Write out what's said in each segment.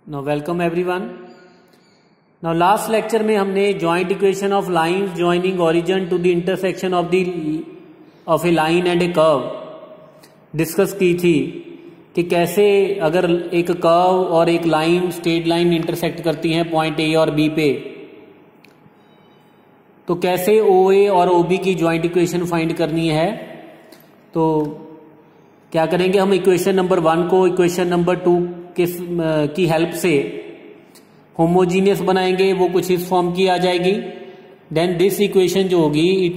Now welcome everyone. Now last lecture में हमने joint equation of lines joining origin to the intersection of a line and a curve discuss की थी कि कैसे अगर एक कर्व और एक लाइन स्ट्रेट लाइन इंटरसेक्ट करती हैं पॉइंट ए और बी पे, तो कैसे ओ ए और ओ बी की जॉइंट इक्वेशन फाइंड करनी है। तो क्या करेंगे, हम इक्वेशन नंबर 1 को इक्वेशन नंबर 2 की हेल्प से होमोजीनियस बनाएंगे। वो कुछ इस फॉर्म की आ जाएगी। देन दिस इक्वेशन जो होगी it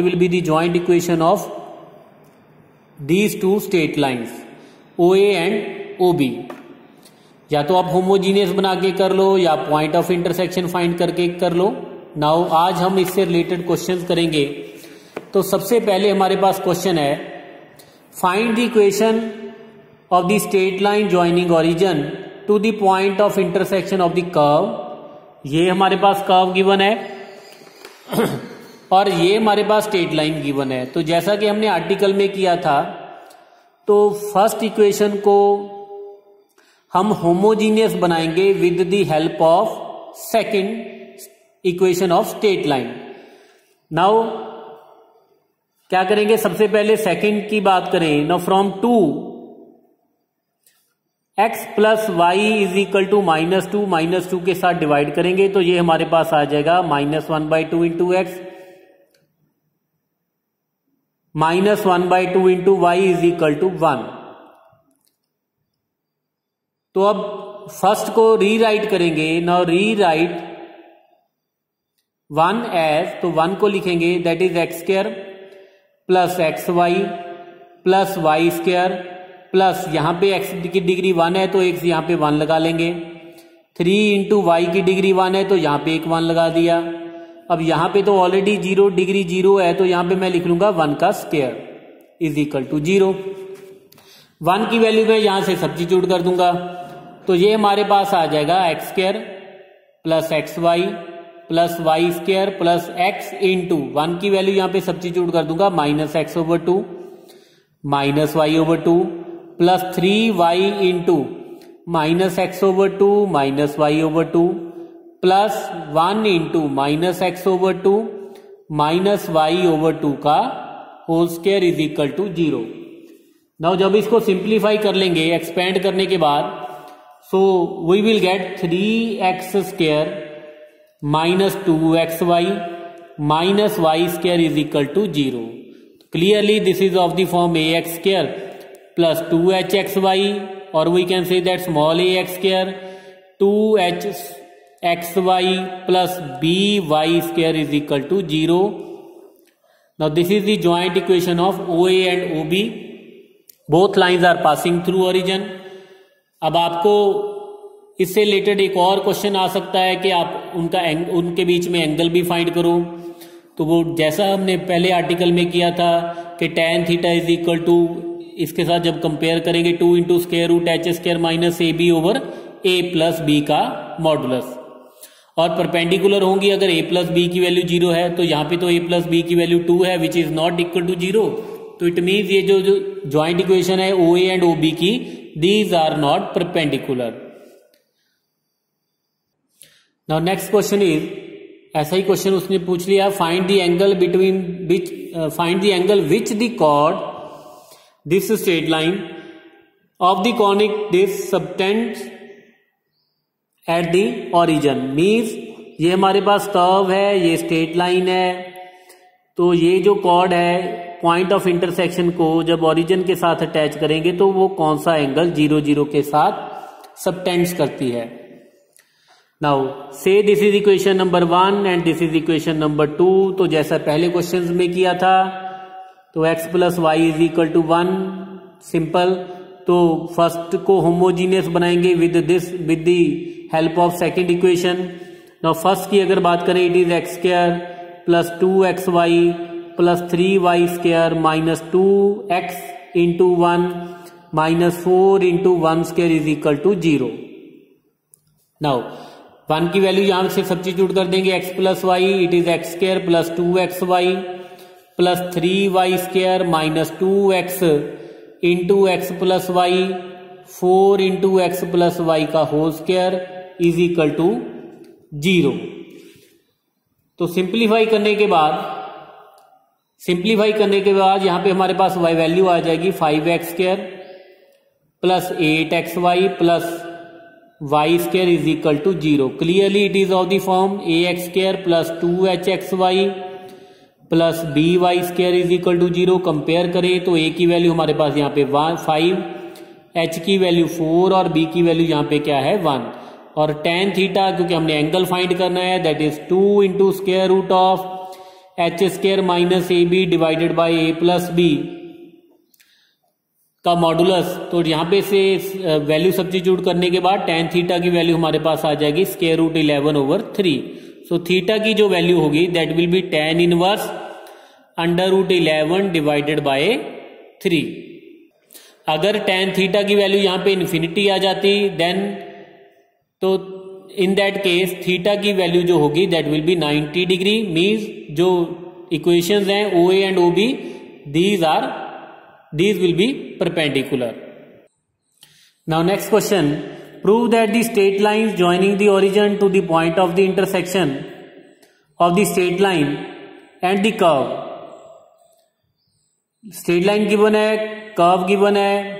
will be the joint equation of these two straight lines O A and O B. या तो आप होमोजीनियस बना के कर लो या पॉइंट ऑफ इंटरसेक्शन फाइंड करके कर लो। नाउ आज हम इससे रिलेटेड क्वेश्चंस करेंगे। तो सबसे पहले हमारे पास क्वेश्चन है, find the equation of the straight line joining origin to the point of intersection of the curve. ये हमारे पास कर्व गिवन है और ये हमारे पास स्ट्रेट लाइन गिवन है। तो जैसा कि हमने आर्टिकल में किया था, तो फर्स्ट इक्वेशन को हम होमोजीनियस बनाएंगे with the help of second equation of straight line. Now क्या करेंगे, सबसे पहले सेकंड की बात करें। Now from 2 x plus Y is equal to -2 के साथ डिवाइड करेंगे तो ये हमारे पास आ जाएगा -1/2 into X -1/2 into Y is equal to 1। तो अब फर्स्ट को रीराइट करेंगे। नाउ रीराइट 1 एज, तो 1 को लिखेंगे that is x square plus x Y plus Y square plus यहां पे x की डिग्री 1 है तो x यहां पे 1 लगा लेंगे। 3 इंटू वाई की डिग्री 1 है तो यहां पे एक 1 लगा दिया। अब यहां पे तो ऑलरेडी 0 डिग्री 0 है तो यहां पे मैं लिख लूंगा 1 का स्क्वायर इज इक्वल टू 0। 1 की वैल्यू में यहां से सब्स्टिट्यूट कर दूंगा तो ये हमारे पास आ जाएगा x square plus x Y plus Y square plus x into 1 की वैल्यू यहां पे सब्स्टिट्यूट कर दूंगा -x/2 minus y/2 plus 3y into -x/2 minus y/2 plus 1 into -x/2 minus y/2 का whole square is equal to 0। Now जब इसको simplify कर लेंगे एक्सपेंड करने के बाद, so we will get 3x square minus 2xy minus y square is equal to 0। Clearly this is of the form ax square plus 2hxy और we can say that small ax square 2hxy plus by square is equal to 0। Now this is the joint equation of OA and OB। Both lines are passing through origin. अब आपको इससे related एक और question आ सकता है कि आप उनके बीच में एंगल भी फाइंड करो। तो वो जैसा हमने पहले आर्टिकल में किया था कि tan theta is equal to, इसके साथ जब कंपेयर करेंगे 2 into square root h square minus a b over a plus b का मॉडुलस। और परपेंडिकुलर होंगी, अगर a प्लस बी की वैल्यू 0 है तो यहाँ पे तो a प्लस बी की वैल्यू 2 है which is not equal to 0। तो इट मीन्स ये जो ज्वाइंट इक्वेशन है OA एंड OB की, these are not perpendicular. Now next question is, ऐसा ही क्वेश्चन उसने पूछ लिया, find the angle which the chord this straight line of the conic disc subtends at the origin. Means ये हमारे पास curve है, ये स्ट्रेट लाइन है, तो ये जो कॉर्ड है पॉइंट ऑफ इंटरसेक्शन को जब ओरिजिन के साथ अटैच करेंगे तो वो कौन सा एंगल 0 0 के साथ सबटेंड्स करती है। नाउ से this is equation number 1 and this is equation number 2। तो जैसा पहले क्वेश्चंस में किया था, तो x plus Y is equal to 1, simple. तो फर्स्ट को होमोजीनियस बनाएंगे with the help of second equation. Now first की अगर बात करें, it is x square plus 2xy plus 3y square minus 2x into 1 minus 4 into 1 square is equal to 0। Now 1 की value यहां से सब्स्टिट्यूट कर देंगे, x plus y it is x square plus 2xy plus 3y square minus 2x into x plus y 4 into x plus y का whole square is equal to 0। तो simplify करने के बाद यहां पे हमारे पास y वैल्यू आ जाएगी 5x square plus 8xy plus Y square is equal to 0। Clearly it is of the form ax square plus 2hxy plus by square is equal to 0। Compare करें तो a की वैल्यू हमारे पास यहाँ पे 5, h की value 4 और b की value यहाँ पे क्या है 1। और tan थीटा क्योंकि हमने एंगल फाइंड करना है that is 2 into square root of h square minus a b divided by a plus b का मॉडुलस। तो यहाँ पे से वैल्यू सब्स्टिट्यूट करने के बाद tan थीटा की वैल्यू हमारे पास आ जाएगी स्क्वायर रूट 11/3। सो थीटा की जो वैल्यू होगी that will be tan inverse under root 11 divided by 3। अगर tan थीटा की वैल्यू यहाँ पे इन्फिनिटी आ जाती देन तो इन दैट केस थीटा की वैल्यू जो होगी that will B 90 degree. Means जो इक्वेशंस हैं OA and OB these will be perpendicular. Now next question, prove that the straight lines joining the origin to the point of the intersection of the straight line and the curve, straight line given है, curve given है,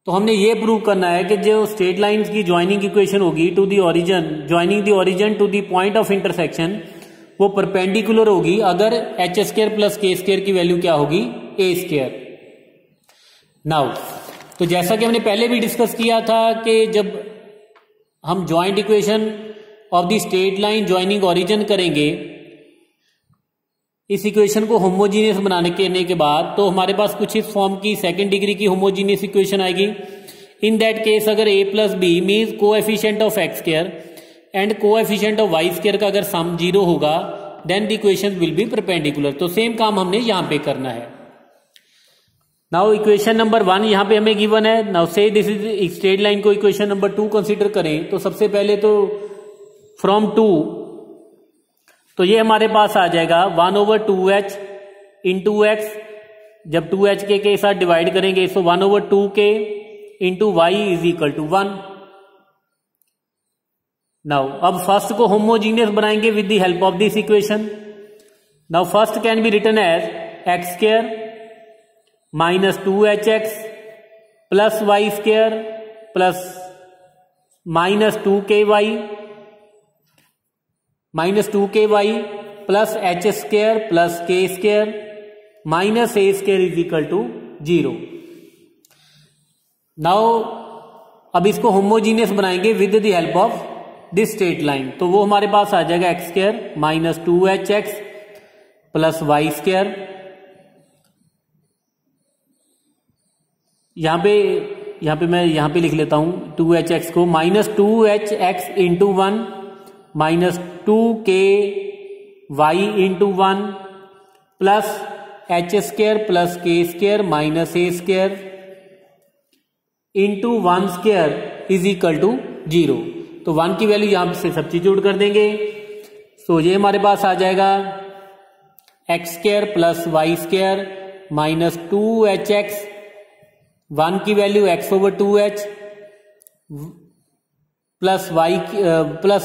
तो हमने ये prove करना है कि जो straight lines की ज्वाइनिंग इक्वेशन होगी to the origin, joining the origin to the point of intersection, वो परपेंडिकुलर होगी अगर h square plus k square की वैल्यू क्या होगी ए स्क्वायर। नाउ तो जैसा कि हमने पहले भी डिस्कस किया था कि जब हम joint equation of the straight line joining origin करेंगे, इस इक्वेशन को होमोजीनियस बनाने के बाद तो हमारे पास कुछ इस फॉर्म की सेकंड डिग्री की होमोजीनियस इक्वेशन आएगी। इन दैट केस अगर a plus b means coefficient of x square and coefficient of y square का अगर सम 0 होगा then the equation will be perpendicular. तो सेम काम हमने यहां पे करना है। नाउ इक्वेशन नंबर 1 यहां पे हमें गिवन है। नाउ से दिस इज स्ट्रेट लाइन को इक्वेशन नंबर 2 कंसीडर करें तो सबसे पहले तो फ्रॉम 2 तो ये हमारे पास आ जाएगा 1/2h इंटू एक्स, जब 2h के साथ डिवाइड करेंगे तो 1/2k into Y is equal to 1। Now अब फर्स्ट को होमोजीनियस बनाएंगे with the help of this equation. Now first can be written as x square minus 2hx plus Y square plus minus 2ky plus h square plus k square minus a square is equal to 0। Now अब इसको homogeneous बनाएंगे with the help of this straight line. तो वो हमारे पास आ जाएगा x square minus 2hx plus Y square, यहां पे लिख लेता हूं 2hx को minus 2hx into 1 minus 2k y into 1 plus h square plus k square minus a square into 1 square is equal to 0। तो 1 की वैल्यू यहां से सब्स्टिट्यूट कर देंगे। तो ये हमारे पास आ जाएगा x square plus Y square minus 2hx, 1 की value x/2h plus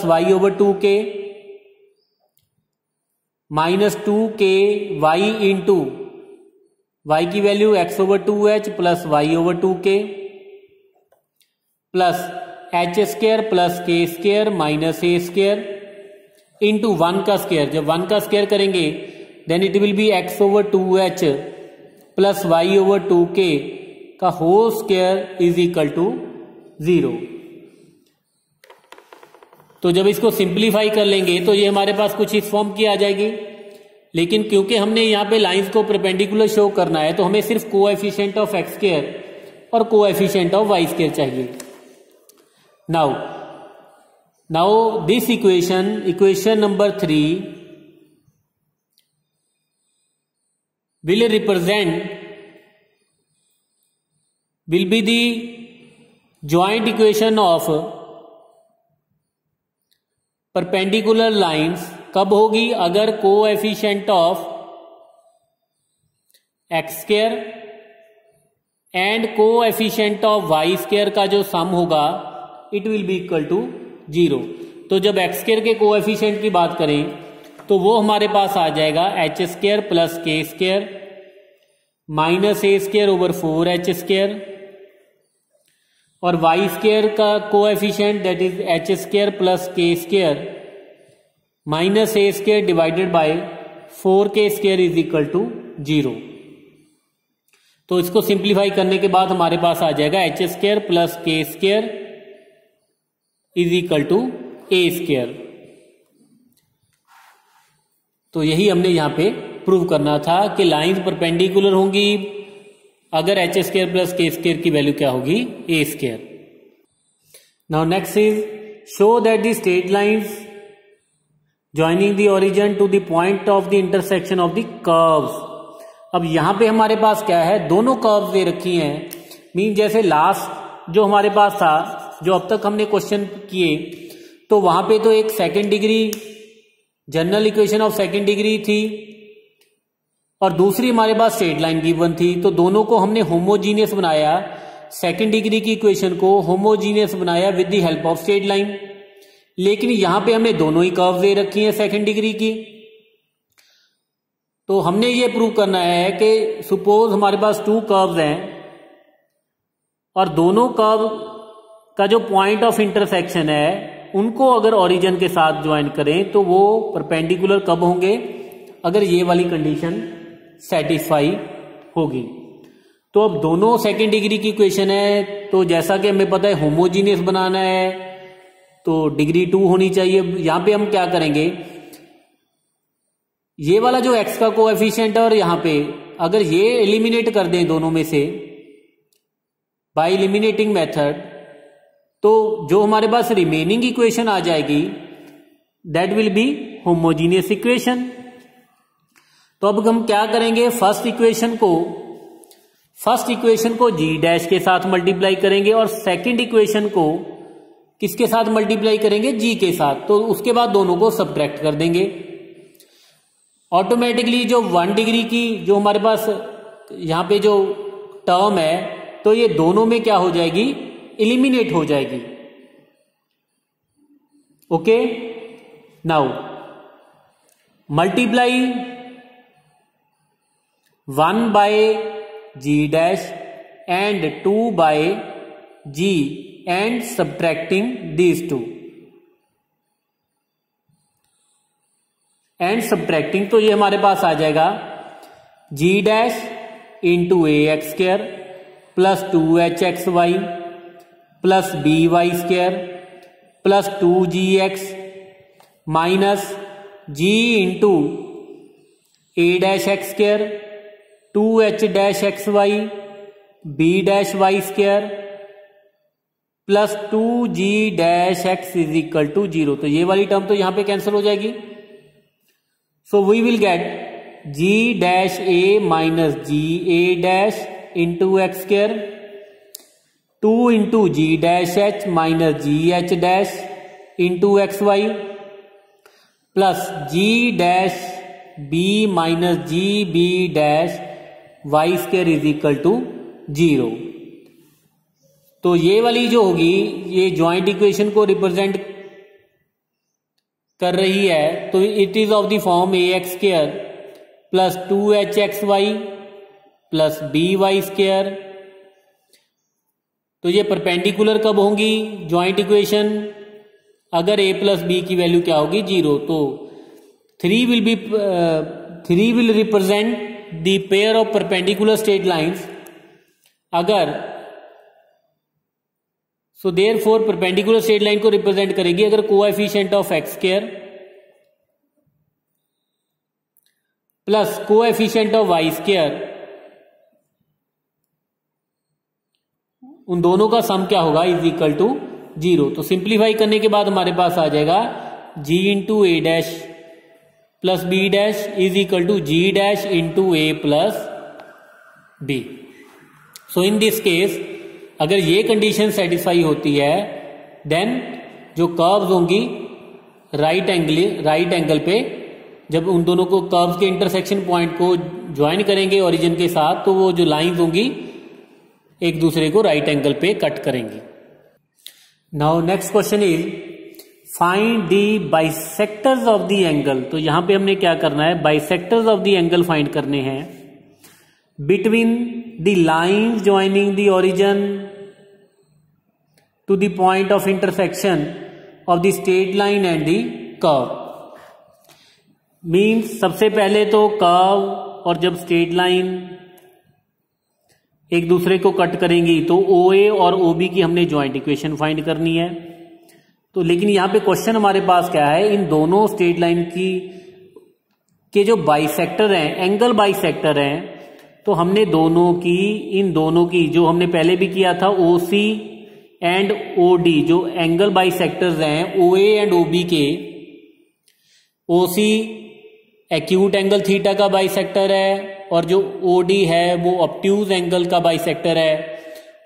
y over 2k minus 2k y into y की value x/2h plus y over 2k plus h square plus k square minus a square into 1 का square. जब 1 का square करेंगे then it will be x/2h plus y over 2k का whole square is equal to 0। तो जब इसको simplify कर लेंगे तो ये हमारे पास कुछ इस फॉर्म की आ जाएगी। लेकिन क्योंकि हमने यहां पे लाइंस को परपेंडिकुलर शो करना है तो हमें सिर्फ कोएफिशिएंट ऑफ एक्स स्क्वायर और कोएफिशिएंट ऑफ वाई स्क्वायर चाहिए। Now this equation number 3 will be the joint equation of perpendicular lines कब होगी? अगर coefficient of x square and coefficient of y square का जो सम होगा it will be equal to 0। तो जब x square के कोएफिशिएंट की बात करें तो वो हमारे पास आ जाएगा h square plus k square minus a square over 4 h square, और वाई स्क्वायर का coefficient that is h square plus k square minus a square divided by 4k square is equal to 0। तो इसको simplify करने के बाद हमारे पास आ जाएगा h square plus k square is equal to a square. तो यही हमने यहां पे प्रूव करना था कि लाइंस परपेंडिकुलर होंगी अगर h square plus k square की वैल्यू क्या होगी a square. Now next is show that the straight lines joining the origin to the point of the intersection of the curves. अब यहां पे हमारे पास क्या है, दोनों कर्व्स दे रखी हैं, मीन जैसे लास्ट जो हमारे पास था, जो अब तक हमने क्वेश्चन किए, तो वहां पे तो एक second degree general equation of second degree थी और दूसरी हमारे पास स्ट्रेट लाइन गिवन थी। तो दोनों को हमने होमोजीनियस बनाया, सेकंड डिग्री की इक्वेशन को होमोजीनियस बनाया with the help of straight line. लेकिन यहां पे हमें दोनों ही कर्व दे रखी हैं सेकंड डिग्री की, तो हमने ये प्रूव करना है कि सपोज हमारे पास 2 कर्व्स हैं और दोनों कर्व का जो पॉइंट ऑफ इंटरसेक्शन है उनको अगर ओरिजिन के साथ ज्वाइन करें तो वो परपेंडिकुलर कब होंगे, अगर ये वाली कंडीशन सेटिस्फाई होगी। तो अब दोनों सेकंड डिग्री की इक्वेशन है, तो जैसा कि हमें पता है होमोजीनियस बनाना है तो डिग्री 2 होनी चाहिए। यहां पे हम क्या करेंगे, ये वाला जो x का कोएफिशिएंट है और यहां पे अगर ये एलिमिनेट कर दें दोनों में से बाय एलिमिनेटिंग मेथड, तो जो हमारे पास रिमेनिंग इक्वेशन आ जाएगी that will be homogeneous equation. तो अब हम क्या करेंगे, फर्स्ट इक्वेशन को g डैश के साथ मल्टीप्लाई करेंगे और सेकंड इक्वेशन को किसके साथ मल्टीप्लाई करेंगे, g के साथ। तो उसके बाद दोनों को सब्ट्रैक्ट कर देंगे। ऑटोमेटिकली जो 1 डिग्री की जो हमारे पास यहां पे जो टर्म है, तो ये दोनों में क्या हो जाएगी, एलिमिनेट हो जाएगी। Okay, now multiply 1 by g dash and 2 by g and subtracting these 2 and subtracting, तो ये हमारे पास आ जाएगा g dash into a x square plus 2h x Y plus b y square plus 2g x minus g into a dash x square 2h dash x y b dash y square plus 2g dash x is equal to 0। तो ये वाली term तो यहां पे cancel हो जाएगी। So we will get g dash a minus g a dash into x square 2 into g dash h minus g h dash into xy plus g dash b minus g b dash y square is equal to 0। तो ये वाली जो होगी ये joint equation को represent कर रही है, तो it is of the form a x square plus 2h x Y plus b y square. तो ये परपेंडिकुलर कब होंगी जॉइंट इक्वेशन, अगर a प्लस बी की वैल्यू क्या होगी 0। तो 3 will represent the pair of perpendicular straight lines. अगर so therefore perpendicular straight line को रिप्रेजेंट करेगी अगर coefficient of x square plus coefficient of y square, उन दोनों का सम क्या होगा इज इक्वल टू 0। तो सिंप्लीफाई करने के बाद हमारे पास आ जाएगा g into a dash plus b dash is equal to g dash into a plus b. So in this case अगर ये कंडीशन सेटिस्फाई होती है देन जो कर्व्स होंगी राइट एंगल पे, जब उन दोनों को कर्व्स के इंटरसेक्शन पॉइंट को ज्वाइन करेंगे ओरिजिन के साथ, तो वो जो लाइंस होंगी एक दूसरे को राइट एंगल पे कट करेंगी। Now next question is find the bisectors of the angle. तो यहां पे हमने क्या करना है, bisectors of the angle find करने हैं between the lines joining the origin to the point of intersection of the straight line and the curve. Means सबसे पहले तो कर्व और जब स्ट्रेट लाइन एक दूसरे को कट करेंगी तो OA और OB की हमने ज्वाइंट इक्वेशन फाइंड करनी है। तो लेकिन यहां पे क्वेश्चन हमारे पास क्या है, इन दोनों स्ट्रेट लाइन के जो बाइसेक्टर हैं, एंगल बाइसेक्टर हैं, तो हमने इन दोनों की जो हमने पहले भी किया था OC एंड OD, जो एंगल बाइसेक्टर्स हैं OA एंड OB के, OC एक्यूट एंगल थीटा का बाइसेक्टर है और जो OD है वो ऑब्ट्यूज एंगल का बाइसेक्टर है।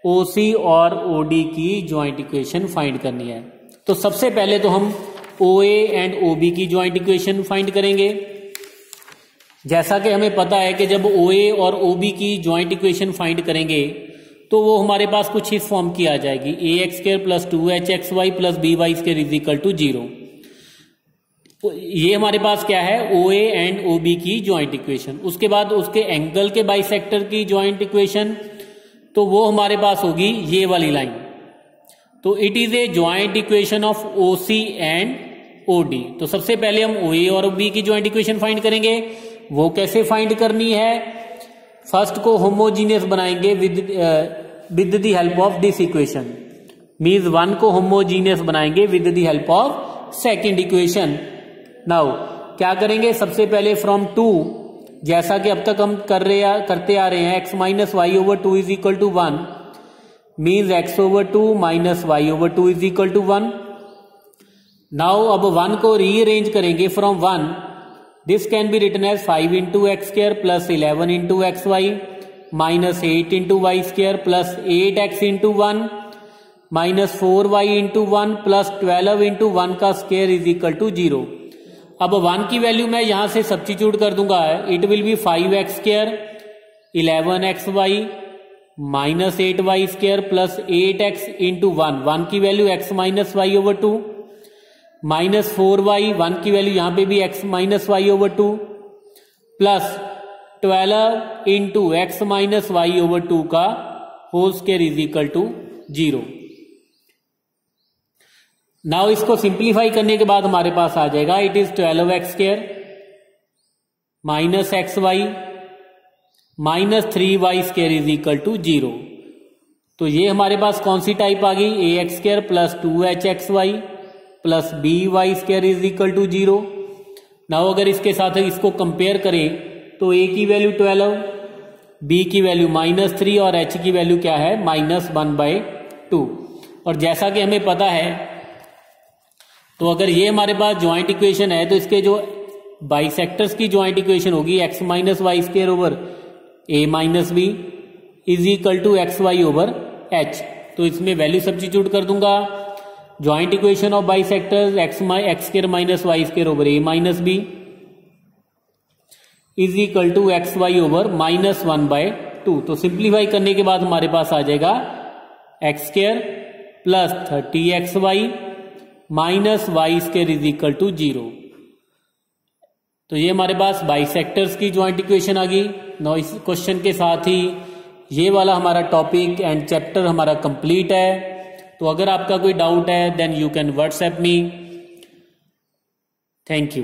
OC और OD की ज्वाइंट इक्वेशन फाइंड करनी है। तो सबसे पहले तो हम OA एंड OB की ज्वाइंट इक्वेशन फाइंड करेंगे। जैसा कि हमें पता है कि जब OA और OB की ज्वाइंट इक्वेशन फाइंड करेंगे तो वो हमारे पास कुछ इस फॉर्म की आ जाएगी, ax² + 2hxy + by² = 0। ये हमारे पास क्या है, OA एंड OB की ज्वाइंट इक्वेशन। उसके बाद उसके एंगल के बाइसेक्टर की ज्वाइंट इक्वेशन, तो वो हमारे पास होगी ये वाली लाइन। तो it is a joint equation of OC and OD। तो सबसे पहले हम OA और OB की ज्वाइंट इक्वेशन फाइंड करेंगे। वो कैसे फाइंड करनी है, फर्स्ट को होमोजीनियस बनाएंगे with the help of this equation. Means 1 को होमोजीनियस बनाएंगे with the help of second equation. Now क्या करेंगे, सबसे पहले फ्रॉम 2, जैसा कि अब तक हम करते आ रहे हैं, x - y/2 = 1, means x/2 - y/2 = 1। Now अब 1 को रीअरेंज करेंगे from 1, this can be written as 5 × x² + 11 × xy - 8 × y² + 8x × 1 - 4y × 1 + 12 × 1 का स्क्वायर = 0। अब 1 की वैल्यू मैं यहां से सब्स्टिट्यूट कर दूंगा, it will B 5x², 11xy - 8y² + 8x × 1, 1 की वैल्यू x - y/2 - 4y, 1 की वैल्यू यहां पे भी x - y/2 plus 12 × x - y/2 का होल स्क्वायर = 0। नाउ इसको सिंप्लीफाई करने के बाद हमारे पास आ जाएगा, it is 12x² - xy - 3y² = 0। तो ये हमारे पास कौन सी टाइप आ गई, ax² + 2hxy + by² = 0। नाउ अगर इसके साथ इसको कंपेयर करें तो a की वैल्यू 12, b की वैल्यू -3 और h की वैल्यू क्या है, -1/2। और जैसा कि हमें पता है, तो अगर ये हमारे पास ज्वाइंट इक्वेशन है तो इसके जो बाइसेक्टर्स की ज्वाइंट इक्वेशन होगी x - y² / a - b = xy/h। तो इसमें वैल्यू सब्स्टिट्यूट कर दूंगा, joint equation of bisectors x² - y² a - b = xy/-1/2। तो सिंप्लीफाई करने के बाद हमारे पास आ जाएगा x² + 30xy - y² = 0। तो ये हमारे पास बाइसेक्टर्स की ज्वाइंट इक्वेशन आ गई। नौ इस क्वेश्चन के साथ ही ये वाला हमारा टॉपिक एंड चैप्टर हमारा कंप्लीट है। तो अगर आपका कोई डाउट है then you can WhatsApp me. Thank you.